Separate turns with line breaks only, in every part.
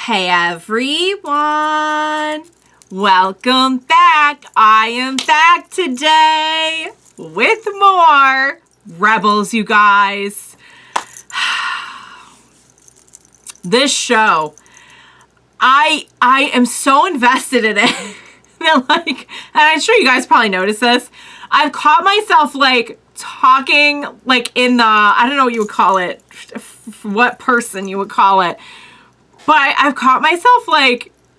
Hey everyone, welcome back. I am back today with more Rebels, you guys. This show, I am so invested in it. And I'm sure you guys probably noticed this. I've caught myself talking in the, I don't know what you would call it, what person you would call it. But I've caught myself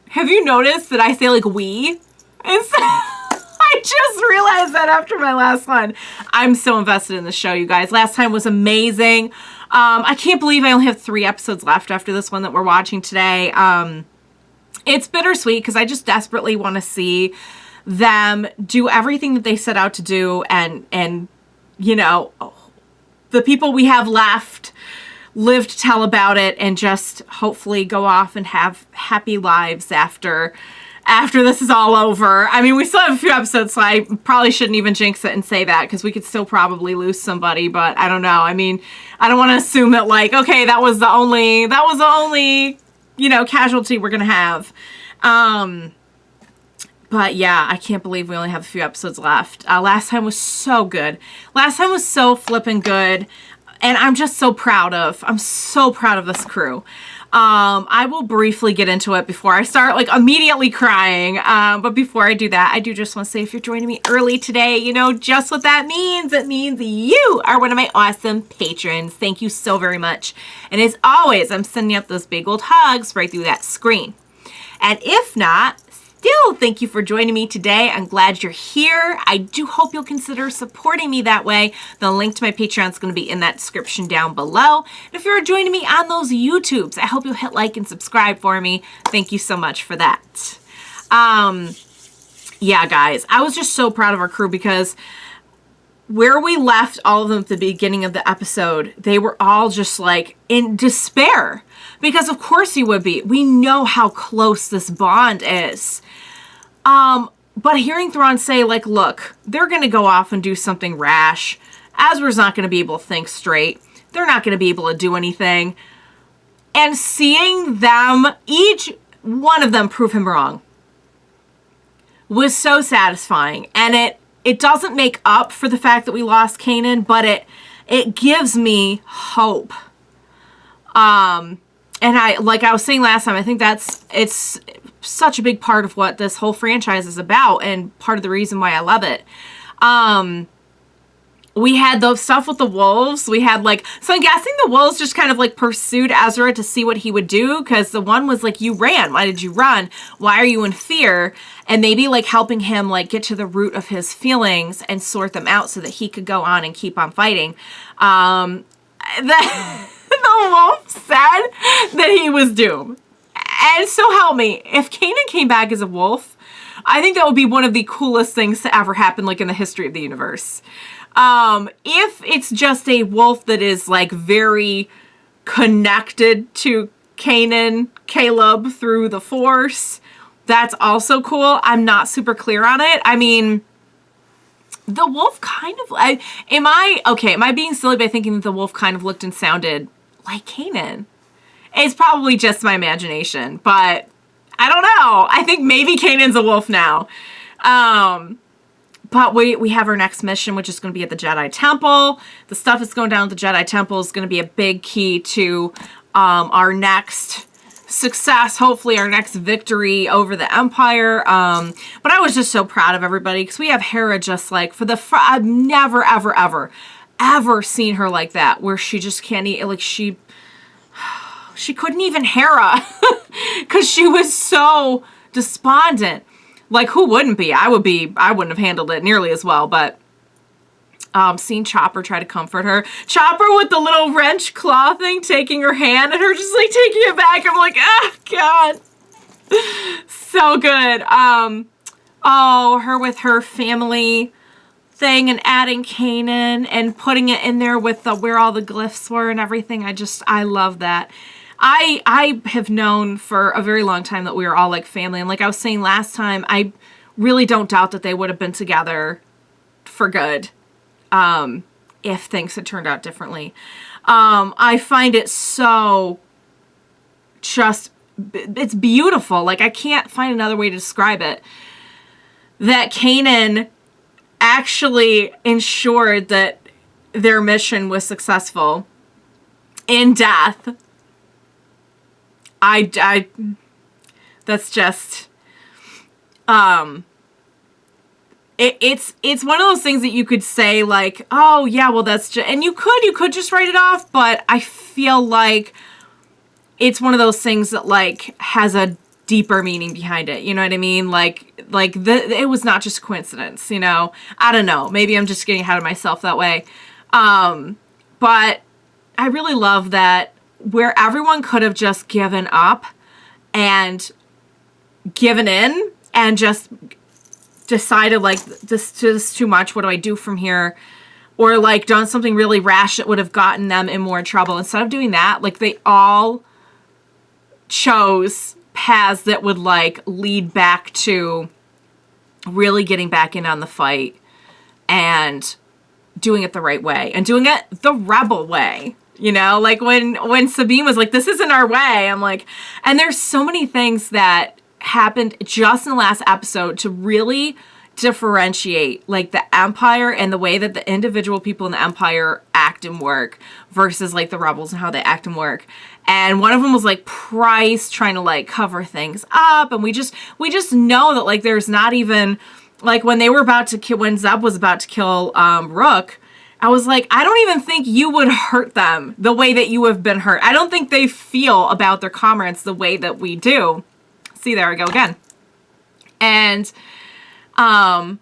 have you noticed that I say we? And so, I just realized that after my last one. I'm so invested in the show, you guys. Last time was amazing. I can't believe I only have 3 episodes left after this one that we're watching today. It's bittersweet because I just desperately want to see them do everything that they set out to do, and you know, the people we have left live to tell about it, and just hopefully go off and have happy lives after this is all over. I mean, we still have a few episodes, so I probably shouldn't even jinx it and say that, because we could still probably lose somebody, but I don't know. I mean, I don't want to assume that okay, that was the only, you know, casualty we're gonna have. But yeah, I can't believe we only have a few episodes left. Last time was so good. Last time was so flippin' good. And I'm so proud of this crew. I will briefly get into it before I start immediately crying. But before I do that, I do just want to say, if you're joining me early today, you know just what that means. It means you are one of my awesome patrons. Thank you so very much. And as always, I'm sending up those big old hugs right through that screen. And if not, still, thank you for joining me today. I'm glad you're here. I do hope you'll consider supporting me that way. The link to my Patreon is going to be in that description down below. And if you're joining me on those YouTubes, I hope you'll hit like and subscribe for me. Thank you so much for that. Yeah, guys, I was just so proud of our crew, because where we left all of them at the beginning of the episode, they were all just in despair. Because of course you would be. We know how close this bond is. But hearing Thrawn say, look, they're going to go off and do something rash. Ezra's not going to be able to think straight. They're not going to be able to do anything. And seeing them, each one of them, prove him wrong was so satisfying. And it doesn't make up for the fact that we lost Kanan, but it gives me hope. And I was saying last time, I think it's such a big part of what this whole franchise is about, and part of the reason why I love it. We had those stuff with the wolves. We had so I'm guessing the wolves just kind of pursued Ezra to see what he would do, because the one was you ran. Why did you run? Why are you in fear? And maybe helping him get to the root of his feelings and sort them out so that he could go on and keep on fighting. The wolf said that he was doomed. And so help me, if Kanan came back as a wolf, I think that would be one of the coolest things to ever happen in the history of the universe. If it's just a wolf that is very connected to Kanan, Caleb through the Force, that's also cool. I'm not super clear on it. I mean, the wolf kind of, am I being silly by thinking that the wolf kind of looked and sounded like Kanan? It's probably just my imagination, but I don't know. I think maybe Kanan's a wolf now. But we have our next mission, which is going to be at the Jedi Temple. The stuff that's going down at the Jedi Temple is going to be a big key to our next success, hopefully our next victory over the Empire. But I was just so proud of everybody, because we have Hera just I've never, ever, ever seen her like that, where she just can't eat, she couldn't even Hera, because she was so despondent. Who wouldn't be? I wouldn't have handled it nearly as well, but seeing Chopper try to comfort her. Chopper with the little wrench claw thing taking her hand, and her just taking it back. I'm ah, God. So good. Oh, her with her family thing, and adding Kanan and putting it in there with where all the glyphs were and everything. I love that. I have known for a very long time that we were all family. And I was saying last time, I really don't doubt that they would have been together for good. If things had turned out differently. I find it so just it's beautiful. Like, I can't find another way to describe it. That Kanan actually ensured that their mission was successful in death. That's just, it's one of those things that you could say like, oh yeah, well that's just, and you could just write it off, but I feel like it's one of those things that like has a deeper meaning behind it. You know what I mean? It was not just a coincidence, you know? I don't know. Maybe I'm just getting ahead of myself that way. But I really love that where everyone could have just given up and given in and just decided like, this is too much. What do I do from here? Or like done something really rash that would have gotten them in more trouble. Instead of doing that, like they all chose paths that would like lead back to really getting back in on the fight and doing it the right way and doing it the rebel way. You know, like when Sabine was like, this isn't our way, I'm like, and there's so many things that happened just in the last episode to really differentiate like the Empire and the way that the individual people in the Empire act and work versus like the rebels and how they act and work. And one of them was like Price trying to like cover things up, and we just know that like there's not even like when they were about to kill, when Zeb was about to kill Rook, I was like, I don't even think you would hurt them the way that you have been hurt. I don't think they feel about their comrades the way that we do. See, there I go again. And I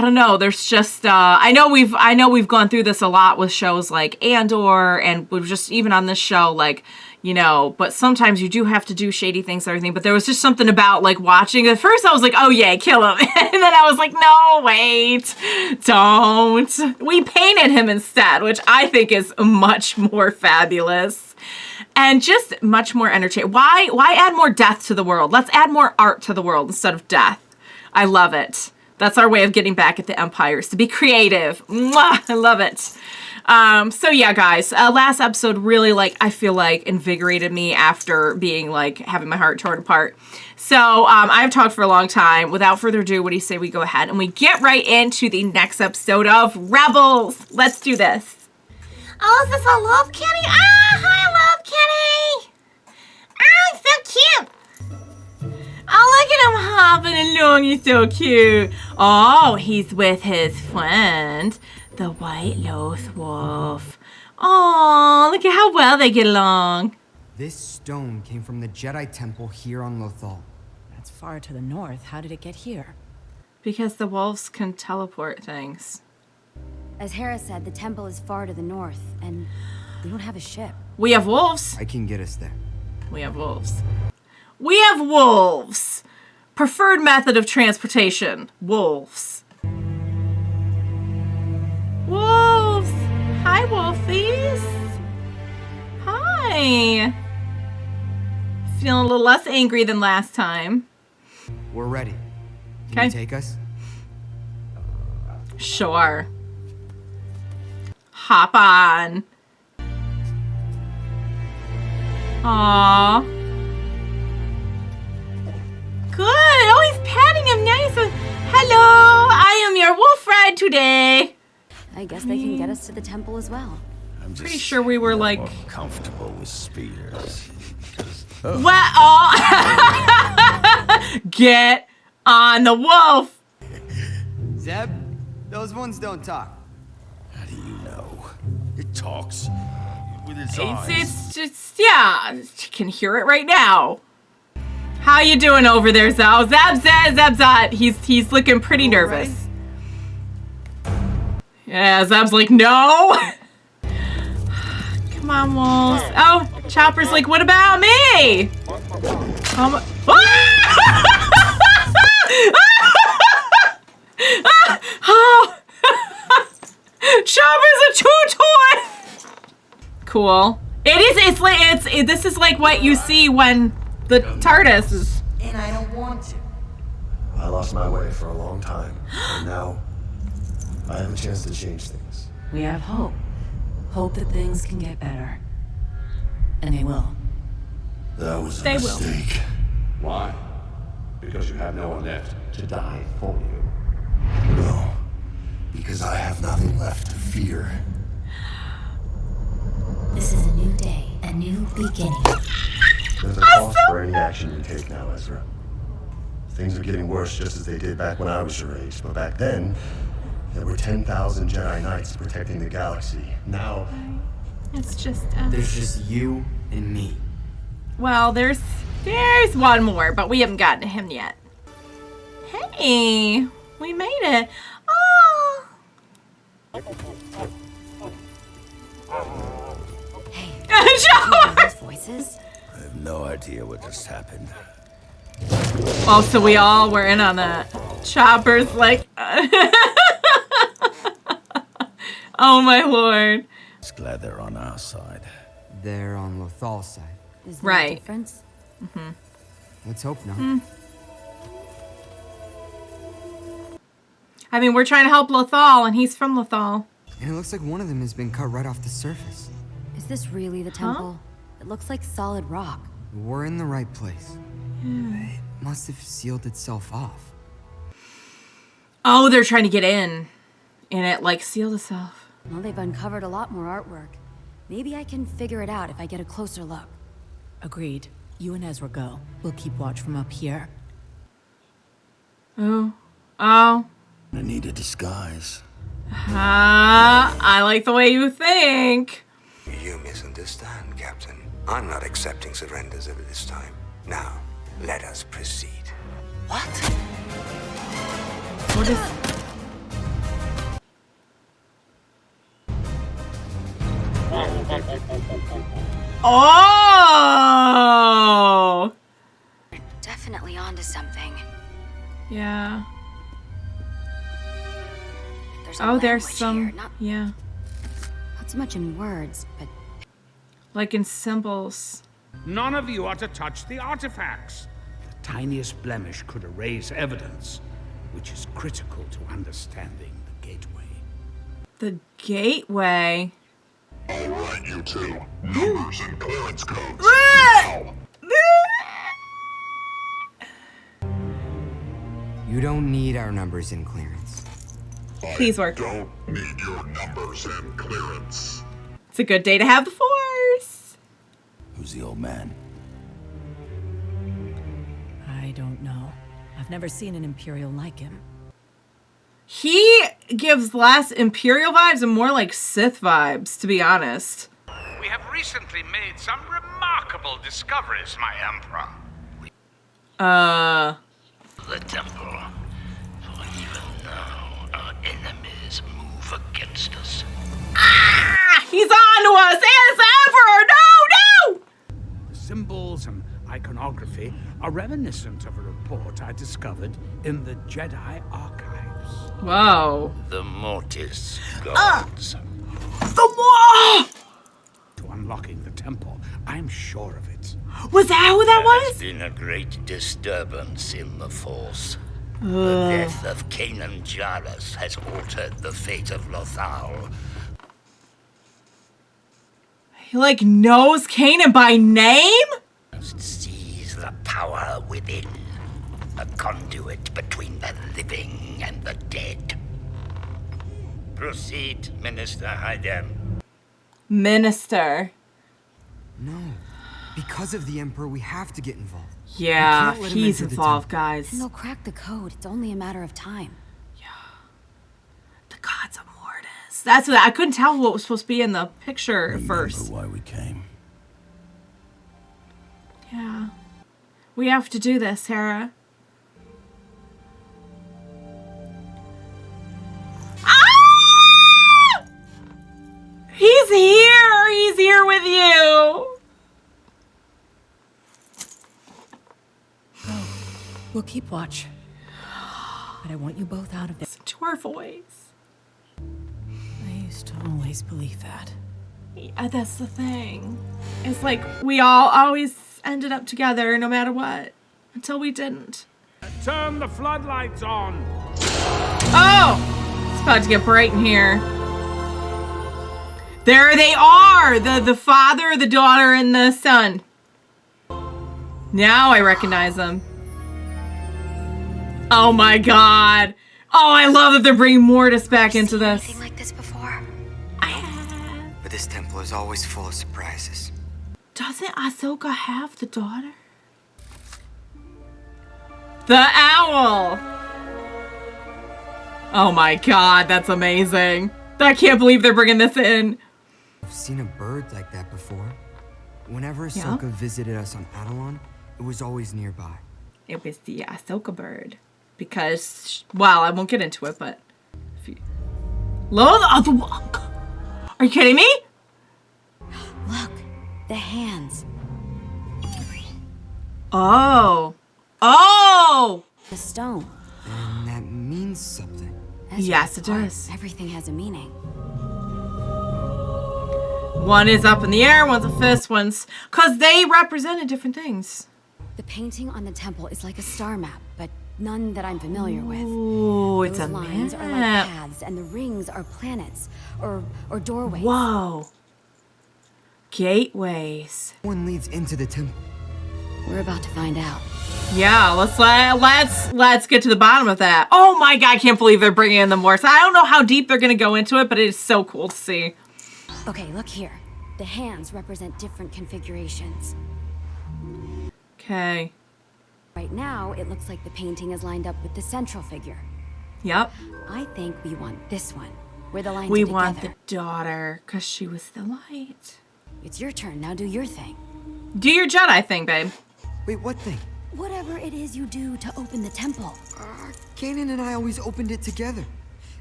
don't know. There's just I know we've gone through this a lot with shows like Andor, and we've just even on this show, like, you know, but sometimes you do have to do shady things and everything. But there was just something about like watching. At first I was like, oh yeah, kill him. And then I was like, no, wait, don't. We painted him instead, which I think is much more fabulous and just much more entertaining. Why add more death to the world? Let's add more art to the world instead of death. I love it. That's our way of getting back at the Empires, to be creative. Mwah, I love it. So yeah, guys, last episode really, like, I feel like invigorated me after being like having my heart torn apart. So I've talked for a long time. Without further ado, what do you say we go ahead and we get right into the next episode of Rebels? Let's do this.
Oh, is this a Love Kitty? Ah, hi, Love Kitty. Oh, so cute.
Oh, look at him hopping along. He's so cute. Oh, he's with his friend, the White Loth Wolf. Oh, look at how well they get along.
This stone came from the Jedi temple here on Lothal.
That's far to the north. How did it get here?
Because the wolves can teleport things.
As Hera said, the temple is far to the north, and we don't have a ship.
We have wolves.
I can get us there.
We have wolves. We have wolves. Preferred method of transportation. Wolves. Wolves. Hi, wolfies. Hi. Feeling a little less angry than last time.
We're ready. Can
Okay.
you take us?
Sure. Hop on. Aww. Good. Oh, he's patting him nice. Hello, I am your wolf ride today.
I guess they can get us to the temple as well.
I'm just
Pretty sure we were like
more comfortable with spears.
What? Oh. Get on the wolf.
Zeb, those ones don't talk.
How do you know? It talks with its eyes.
It's just, yeah, you can hear it right now. How you doing over there, Zeb? Zeb. He's looking pretty nervous. Yeah, Zeb's like, no. Come on, wolves. Oh, Chopper's like, what about me? Oh. Chopper's a two-toy. Cool. This is like what you see when the TARDIS is.
And I don't want to.
I lost my way for a long time, and now I have a chance to change things.
We have hope. Hope that things can get better. And they will.
That was a
They will.
mistake.
Why? Because you have no one left to die for you.
No. Because I have nothing left to fear.
This is a new day, a new beginning.
There's a cost for any action you take now, Ezra. Things are getting worse just as they did back when I was your age, but back then, there were 10,000 Jedi Knights protecting the galaxy. Now,
It's just,
There's just you and me.
well, there's one more, but we haven't gotten to him yet. Hey, we made it. Oh.
Hey,
Joe!
those voices?
I have no idea what just happened.
Oh, so we all were in on that. Chopper's like, oh my lord.
Just glad they're on our side.
They're on Lothal's side.
Is there
Right.
a difference?
Let's hope not.
I mean, we're trying to help Lothal, and he's from Lothal.
And it looks like one of them has been cut right off the surface.
Is this really the temple? It looks like solid rock.
We're in the right place. It must have sealed itself off.
Oh, they're trying to get in. And it, like, sealed itself.
Well, they've uncovered a lot more artwork. Maybe I can figure it out if I get a closer look. Agreed. You and Ezra go. We'll keep watch from up here.
Oh. Oh.
I need a disguise.
I like the way you think.
You misunderstand, Captain. I'm not accepting surrenders at this time. Now, let us proceed.
What?
What is... Oh!
Definitely onto something.
Yeah.
There's
Oh, there's
language
some...
here. Not
Yeah.
so much in words, but
Like in symbols.
None of you are to touch the artifacts. The tiniest blemish could erase evidence, which is critical to understanding the gateway.
The gateway.
All right, you two. Numbers and clearance codes.
You don't need our numbers in clearance.
Please work.
Don't need your numbers and clearance.
It's a good day to have the Force.
Who's the old man?
I don't know. I've never seen an Imperial like him.
He gives less Imperial vibes and more like Sith vibes, to be honest.
We have recently made some remarkable discoveries, my Emperor.
The temple. For even now, our enemies move against us.
He's on to us! It's Emperor! No, no!
The symbols and iconography are reminiscent of a report I discovered in the Jedi archives.
Whoa.
The Mortis Gods.
The
To unlocking the temple, I'm sure of it.
Was that who that
There has
was?
been a great disturbance in the Force. The death of Kanan Jarrus has altered the fate of Lothal.
He like knows Kanan by name?
Must seize the power within. A conduit between the living and the dead. Proceed, Minister Haydem.
Minister.
No. Because of the Emperor, we have to get involved.
Yeah,
can't let him
he's
enter the
involved,
temple.
guys.
And they'll crack the code. It's only a matter of time.
The gods of Mortis. That's what I couldn't tell what was supposed to be in the picture at first.
why we came.
Yeah. We have to do this, Hera. Ah! He's here! He's here with you!
We'll keep watch. But I want you both out of there.
Listen to our voice.
I used to always believe that.
Yeah, that's the thing. It's like we all always ended up together no matter what. Until we didn't.
Turn the floodlights on.
Oh! It's about to get bright in here. There they are! The father, the daughter, and the son. Now I recognize them. Oh my god. Oh, I love that they're bringing Mortis back into this.
Anything like this before?
I have.
But this temple is always full of surprises.
Doesn't Ahsoka have the daughter? The owl! Oh my god, that's amazing. I can't believe they're bringing this in.
I've seen a bird like that before. Whenever Ahsoka visited us on Atollon, it was always nearby.
It was the Ahsoka bird. Because, well, I won't get into it, but... Are you kidding me?
Look, the hands.
Oh. Oh!
The stone.
And that means something.
Ezra's
Yes, it
part.
does.
Everything has a meaning.
One is up in the air, one's a fist, one's... Because they represented different things.
The painting on the temple is like a star map, but none that I'm familiar with.
Ooh, it's
Those
a
lines are like
map.
paths, and the rings are planets or doorways.
Whoa. Gateways.
One leads into the temple.
We're about to find out.
Yeah, let's get to the bottom of that. Oh my god, I can't believe they're bringing in the Morse. I don't know how deep they're gonna go into it, but it is so cool to see.
Okay, look here. The hands represent different configurations.
Okay.
Right now, it looks like the painting is lined up with the central figure.
Yep.
I think we want this one, where the lines
We
are
want the
together.
daughter, because she was the light.
It's your turn, now do your thing.
Do your Jedi thing, babe.
Wait, what thing?
Whatever it is you do to open the temple.
Kanan and I always opened it together.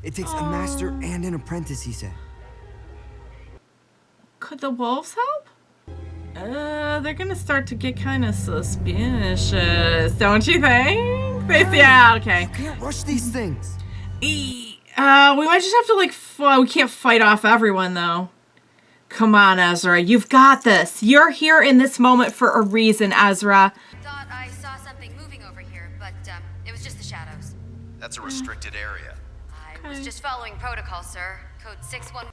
It takes a master and an apprentice, he said.
Could the wolves help? They're gonna start to get kind of suspicious, don't you think? Yeah, okay.
You can't rush these things.
We might just have to, like, we can't fight off everyone, though. Come on, Ezra. You've got this. You're here in this moment for a reason, Ezra.
Thought I saw something moving over here, but it was just the shadows.
That's a restricted area.
I was just following protocol, sir. Code 61.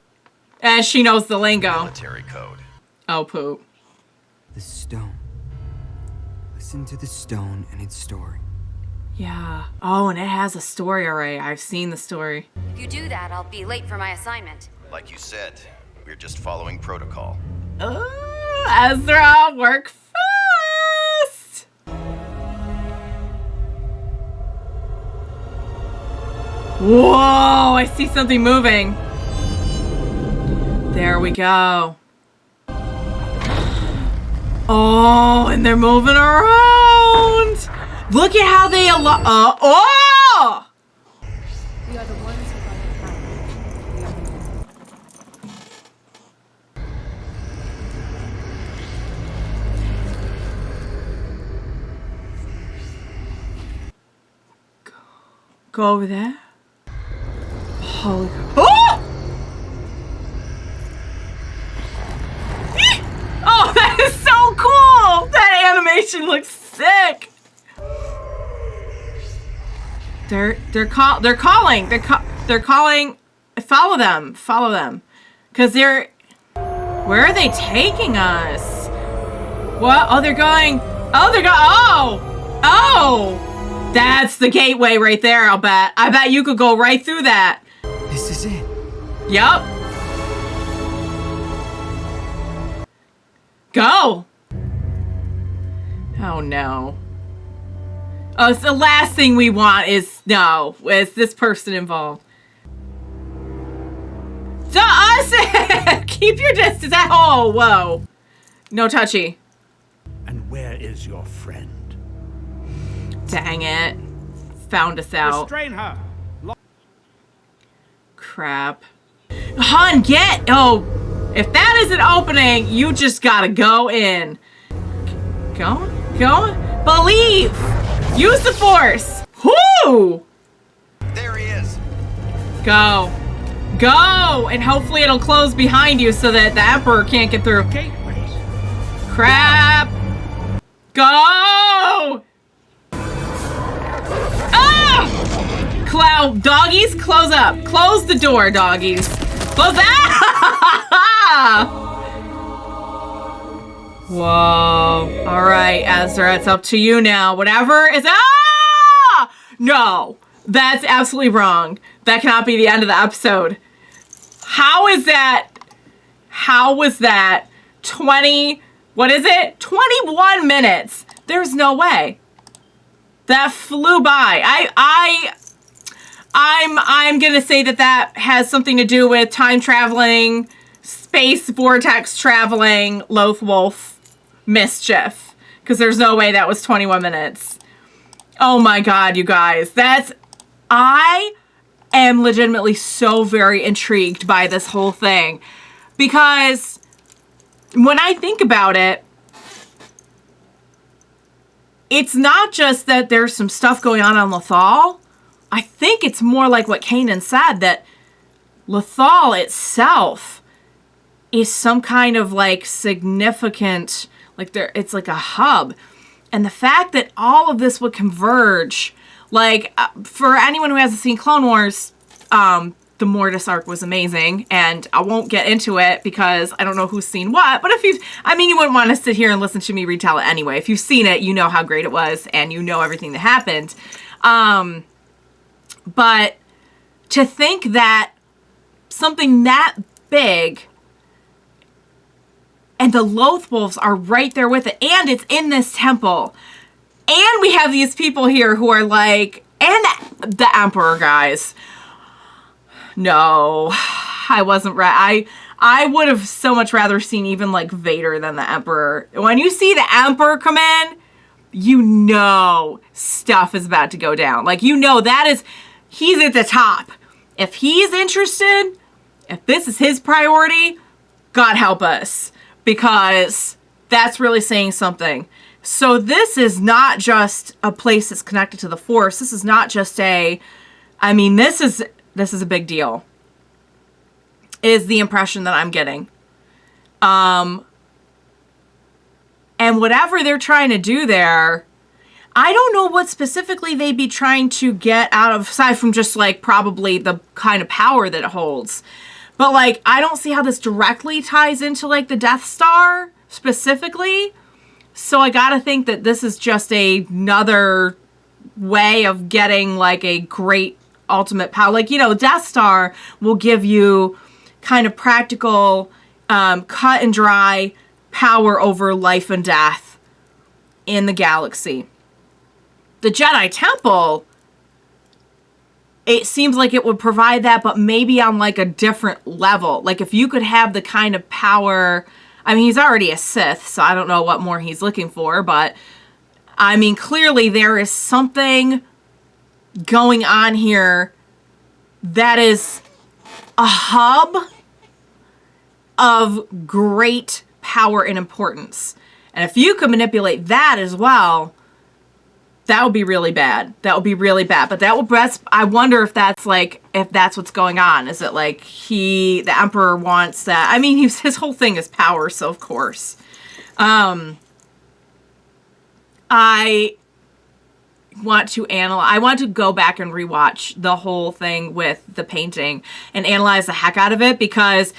And she knows the lingo.
Military code.
Oh, poop.
The stone. Listen to the stone and its story.
Yeah. Oh, and it has a story already. I've seen the story.
If you do that, I'll be late for my assignment.
Like you said, we're just following protocol.
Ezra, work fast! Whoa, I see something moving. There we go. Oh, and they're moving around. Look at how they oh!
We are the ones who got the power. We are the ones.
Go over there. Holy. Oh! Oh, that is so cool! That animation looks sick. They're calling. Follow them. Cause they're. Where are they taking us? What? Oh, they're going. Oh! That's the gateway right there. I bet you could go right through that.
This is it.
Yup. Go. Oh no. Oh, it's the last thing we want is this person involved. To us! Keep your distance. Oh, whoa. No touchy.
And where is your friend?
Dang it. Found us out.
Restrain her.
Crap. Han, get! Oh, if that isn't opening, you just gotta go in. Go. Believe! Use the Force! Whoo!
There he is.
Go. And hopefully it'll close behind you so that the Emperor can't get through.
Gateways.
Crap! Go! Ah! Cloud doggies, close up. Close the door, doggies. Close that! Whoa. All right, Ezra, it's up to you now. Whatever is... Ah! No, that's absolutely wrong. That cannot be the end of the episode. How is that? How was that 20... What is it? 21 minutes. There's no way. That flew by. I'm gonna say that has something to do with time traveling, space vortex traveling, Lothwolf mischief. Because there's no way that was 21 minutes. Oh my god, you guys. I am legitimately so very intrigued by this whole thing. Because when I think about it, it's not just that there's some stuff going on Lothal. I think it's more like what Kanan said, that Lothal itself is some kind of like significant, like it's like a hub. And the fact that all of this would converge, like for anyone who hasn't seen Clone Wars, the Mortis arc was amazing, and I won't get into it because I don't know who's seen what, but if you wouldn't want to sit here and listen to me retell it anyway. If you've seen it, you know how great it was, and you know everything that happened. But to think that something that big, and the Lothwolves are right there with it, and it's in this temple, and we have these people here who are like, and the Emperor, guys. No, I wasn't right. I would have so much rather seen even like Vader than the Emperor. When you see the Emperor come in, you know stuff is about to go down. Like, you know he's at the top. If he's interested, if this is his priority, God help us. Because that's really saying something. So this is not just a place that's connected to the Force. This is not just this is a big deal, is the impression that I'm getting. And whatever they're trying to do there, I don't know what specifically they'd be trying to get out of, aside from just like probably the kind of power that it holds. But like, I don't see how this directly ties into like the Death Star specifically. So I gotta think that this is just another way of getting like a great ultimate power. Like, Death Star will give you kind of practical, cut and dry power over life and death in the galaxy. The Jedi Temple, it seems like it would provide that, but maybe on like a different level. Like if you could have the kind of power, he's already a Sith, so I don't know what more he's looking for, but clearly there is something going on here that is a hub of great power and importance. And if you could manipulate that as well, that would be really bad. That would be really bad. But I wonder if that's what's going on. Is it like the Emperor wants that? His whole thing is power, so of course. I want to go back and rewatch the whole thing with the painting and analyze the heck out of it, because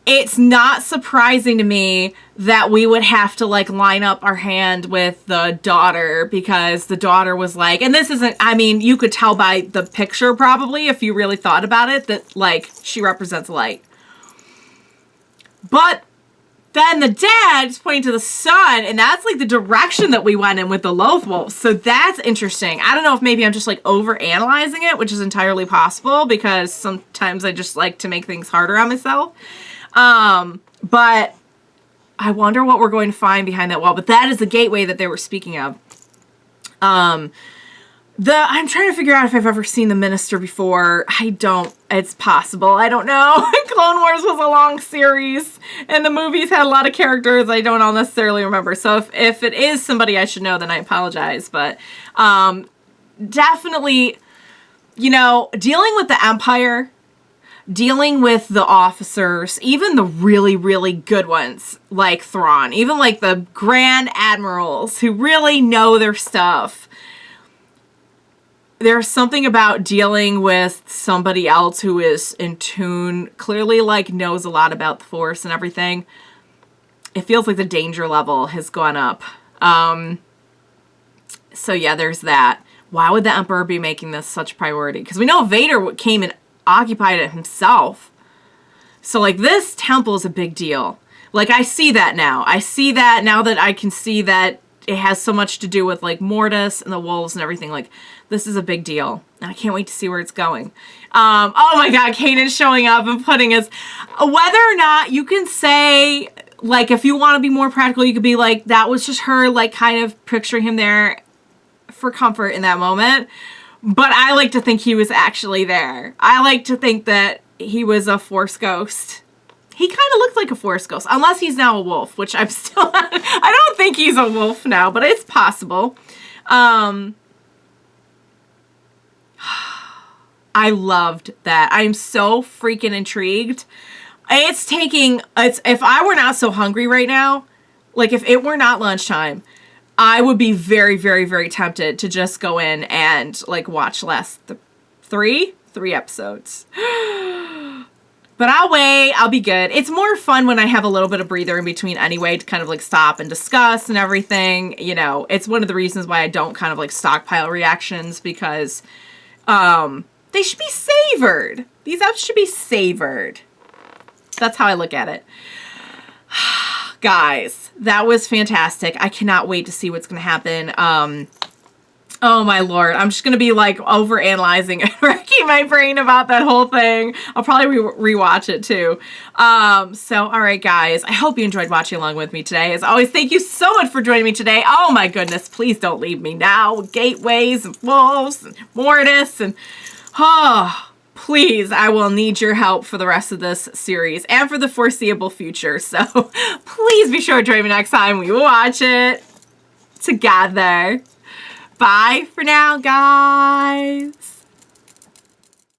it's not surprising to me that we would have to like line up our hand with the daughter, because the daughter was like, and this isn't, you could tell by the picture probably if you really thought about it, that like she represents light. But then the dad is pointing to the sun, and that's like the direction that we went in with the Lothwolves. So that's interesting. I don't know if maybe I'm just like over analyzing it, which is entirely possible because sometimes I just like to make things harder on myself. But I wonder what we're going to find behind that wall. But that is the gateway that they were speaking of. I'm trying to figure out if I've ever seen the Minister before. I don't. It's possible. I don't know. Clone Wars was a long series, and the movies had a lot of characters I don't all necessarily remember. So if it is somebody I should know, then I apologize. But definitely, dealing with the Empire, dealing with the officers, even the really, really good ones like Thrawn, even like the Grand Admirals who really know their stuff. There's something about dealing with somebody else who is in tune, clearly like knows a lot about the Force and everything. it feels like the danger level has gone up. So yeah, there's that. Why would the Emperor be making this such a priority? Because we know Vader came and occupied it himself. So like this temple is a big deal. Like I see that now. I see that now that I can see that it has so much to do with like Mortis and the wolves and everything. Like this is a big deal. And I can't wait to see where it's going. Oh my God, Kanan showing up and putting his, whether or not you can say, like, if you want to be more practical, you could be like, that was just her, like, kind of picturing him there for comfort in that moment. But I like to think he was actually there. I like to think that he was a Force ghost. He kind of looked like a Force ghost, unless he's now a wolf, which I'm still, I don't think he's a wolf now, but it's possible. I loved that. I'm so freaking intrigued. If I were not so hungry right now, like if it were not lunchtime, I would be very, very, very tempted to just go in and like watch three episodes. But I'll wait. I'll be good. It's more fun when I have a little bit of breather in between anyway to kind of like stop and discuss and everything. You know, it's one of the reasons why I don't kind of like stockpile reactions, because they should be savored. These apps should be savored. That's how I look at it. Guys, that was fantastic. I cannot wait to see what's going to happen. Oh my Lord. I'm just going to be like overanalyzing and wrecking my brain about that whole thing. I'll probably rewatch it too. So, all right, guys, I hope you enjoyed watching along with me today. As always, thank you so much for joining me today. Oh my goodness, please don't leave me now. Gateways and wolves and Mortis and, please, I will need your help for the rest of this series and for the foreseeable future. So please be sure to join me next time we watch it together. Bye for now, guys.